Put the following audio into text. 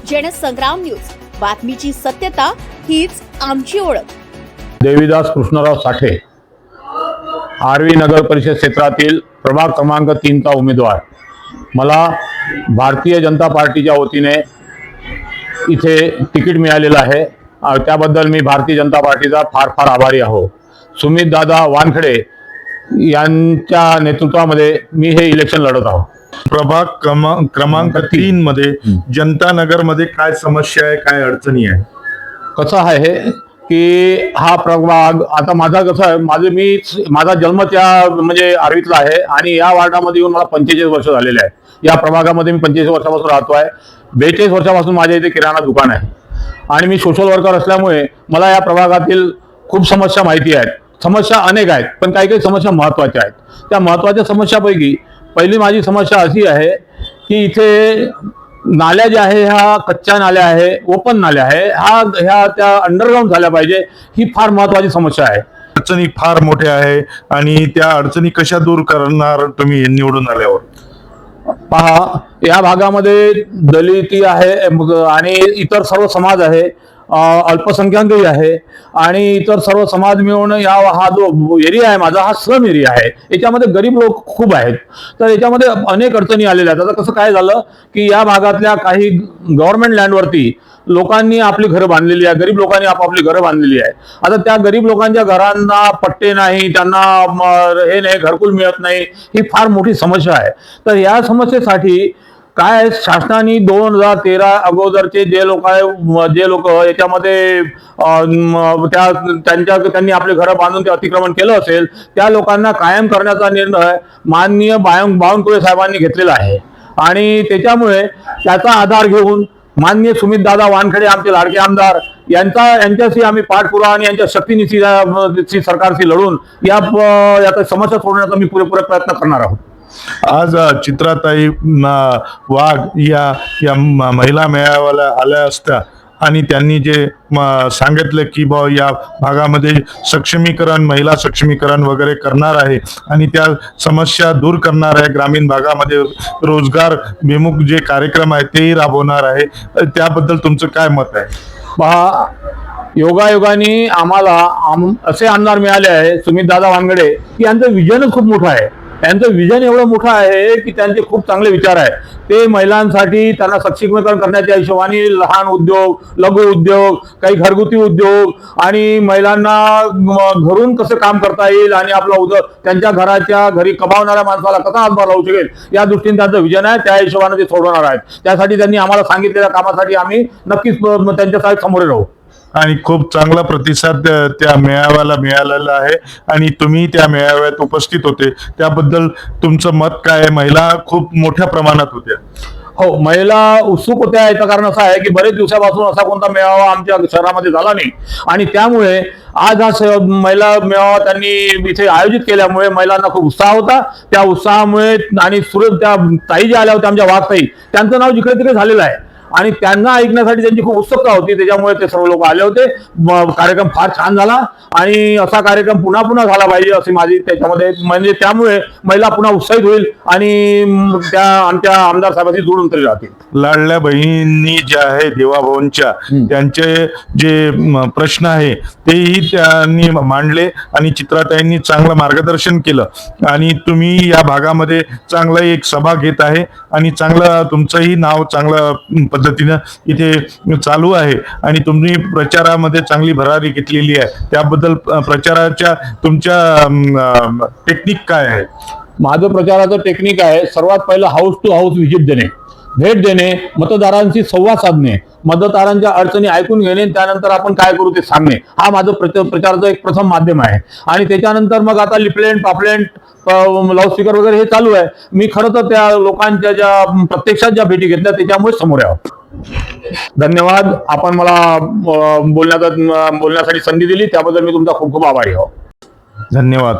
Jansangram news, बातमीची सत्यता हीच आमची ओळख. देवीदास कृष्णराव साठे, आर्वी नगर परिषद क्षेत्रातील प्रभाग क्रमांक 3 चा उमेदवार. मला भारतीय जनता पार्टीच्या वतीने इथे तिकीट मिळालेलं आहे. त्याबद्दल मी भारतीय जनता पार्टीचा फार फार आभारी आहो. सुमित दादा वानखडे यांच्या नेतृत्वामध्ये मी हे इलेक्शन लढत आहो. प्रभाग क्रमांक 3 मध्ये जनता नगर मध्ये काय समस्या आहे, काय अडचणी आहे? कसं आहे की हा प्रभाग आता माझा कसं आहे, माझा जन्म त्या म्हणजे आर्वीतला आहे आणि या वार्डामध्ये येऊन मला 45 वर्ष झालेले आहे. या प्रभागामध्ये मी 45 वर्षापासून राहतो आहे. 42 वर्षापासून माझ्या इथे किराणा दुकान आहे आणि मी सोशल वर्कर असल्यामुळे मला या प्रभागातील खूप समस्या माहिती आहेत. समस्या अनेक आहेत, पण काही काही समस्या महत्त्वाच्या आहेत. त्या महत्त्वाच्या समस्यापैकी पहिली माझी समस्या अशी आहे की इथे नाल्या ज्या आहे ह्या कच्च्या नाल्या आहे, ओपन नाल्या आहे, ह्या त्या अंडरग्राऊंड झाल्या पाहिजे. ही फार महत्त्वाची समस्या आहे. अडचणी फार मोठ्या आहे आणि त्या अडचणी कशा दूर करणार तुम्ही निवडून आल्यावर? पहा, या भागामध्ये दलिती आहे आणि इतर सर्व समाज आहे, अल्पसंख्याकही आहे आणि इतर सर्व समाज मिळून हा जो एरिया आहे माझा, हा स्लम एरिया आहे. याच्यामध्ये गरीब लोक खूप आहेत. तर याच्यामध्ये अनेक अडचणी आलेल्या आहेत. आता कसं काय झालं की या भागातल्या काही गव्हर्नमेंट लँडवरती लोकांनी आपली घरं बांधलेली आहे. गरीब लोकांनी आपापली घरं बांधलेली आहे. आता त्या गरीब लोकांच्या घरांना पट्टे नाही, त्यांना हे नाही, घरकुल मिळत नाही. ही फार मोठी समस्या आहे. तर या समस्येसाठी काय शासनाने 2013 अगोदरचे जे लोक याच्यामध्ये त्यांनी आपले घरं बांधून ते अतिक्रमण केलं असेल, त्या लोकांना कायम करण्याचा निर्णय माननीय बावनकुळे साहेबांनी घेतलेला आहे. आणि त्याच्यामुळे त्याचा आधार घेऊन माननीय सुमित दादा वानखडे, आमचे लाडके आमदार, यांच्याशी आम्ही पाठपुरावा आणि यांच्या शक्तीनिशी सरकारशी लढून या समस्या सोडवण्याचा मी पुरेपूर प्रयत्न करणार आहोत. आज चित्राताई वाघ या महिला मेळाव्याला आल्या असत्या आणि त्यांनी जे सांगितलं की या भागामध्ये सक्षमीकरण, महिला सक्षमीकरण वगैरे करणार आहे आणि त्या समस्या दूर करणार आहे. ग्रामीण भागामध्ये रोजगार विमुख जे कार्यक्रम आहे तेही राबवणार आहे. त्याबद्दल तुमचं काय मत आहे? पहा, योगायोगाने आम्हाला असे आमदार मिळाले आहे, सुमित दादा वानखडे, की यांचं विजनच खूप मोठं आहे. त्यांचं विजन एवढं मोठं आहे की त्यांचे खूप चांगले विचार आहेत. ते महिलांसाठी त्यांना सक्षमीकरण करण्याच्या हिशोबाने लहान उद्योग, लघु उद्योग, काही घरगुती उद्योग आणि महिलांना घरून कसं काम करता येईल आणि आपला त्यांच्या घराच्या घरी कमावणाऱ्या माणसाला कसा हातभार लावू शकेल या दृष्टीने त्यांचं विजन आहे. त्या हिशोबाने ते सोडवणार आहेत. त्यासाठी त्यांनी आम्हाला सांगितलेल्या कामासाठी आम्ही नक्कीच त्यांच्यासाठी समोर राहू. आणि खूप चांगला प्रतिसाद त्या मेळाव्याला मिळालेला आहे आणि तुम्ही त्या मेळाव्यात उपस्थित होते, त्याबद्दल तुमचं मत काय आहे? महिला खूप मोठ्या प्रमाणात होत्या. हो, महिला उत्सुक होत्या. याचं कारण असं आहे की बरेच दिवसापासून असा कोणता मेळावा आमच्या शहरामध्ये झाला नाही आणि त्यामुळे आज हा महिला मेळावा त्यांनी इथे आयोजित केल्यामुळे महिलांना खूप उत्साह होता. त्या उत्साहामुळे आणि त्या ताई ज्या आल्या होत्या, आमच्या वाघ ताई, त्यांचं नाव जिकडे तिकडे झालेलं आहे आणि त्यांना ऐकण्यासाठी त्यांची खूप उत्सुकता होती. त्याच्यामुळे ते सर्व लोक आले होते. कार्यक्रम फार छान झाला आणि असा कार्यक्रम पुन्हा पुन्हा झाला पाहिजे अशी माझी त्याच्यामध्ये, म्हणजे त्यामुळे महिला पुन्हा उत्साहित होईल आणि त्या आमच्या आमदार साहेबांशी जोडून तरी राहतील. लाडल्या बहिणी ज्या आहे देवाभाऊंच्या, त्यांचे जे प्रश्न आहे तेही त्यांनी मांडले आणि चित्राताईंनी चांगलं मार्गदर्शन केलं आणि तुम्ही या भागामध्ये चांगलं एक सभा घेत आहे आणि चांगलं तुमचंही नाव चांगलं पद्धतीनं इथे चालू आहे आणि तुम्ही प्रचारामध्ये चांगली भरारी घेतलेली आहे. त्याबद्दल प्रचाराच्या तुमच्या टेक्निक काय आहे? माझं प्रचाराचं टेक्निक आहे, सर्वात पहिलं हाऊस टू हाऊस व्हिजिट देणे, भेट देणे, मतदारांशी संवाद साधणे, मतदारांच्या अडचणी ऐकून घेणे, त्यानंतर आपण काय करू ते सांगणे. हा माझं प्रचाराचं एक प्रथम माध्यम आहे. आणि त्याच्यानंतर मग आता लिपलेंट, पापलेंट, लाऊडस्पीकर वगैरे हे चालू आहे. मी खरं तर त्या लोकांच्या ज्या प्रत्यक्षात ज्या भेटी घेतल्या त्याच्यामुळे समोर यावं. धन्यवाद. आपण मला बोलण्यासाठी संधी दिली त्याबद्दल मी तुमचा खूप खूप आभारी आहो. धन्यवाद.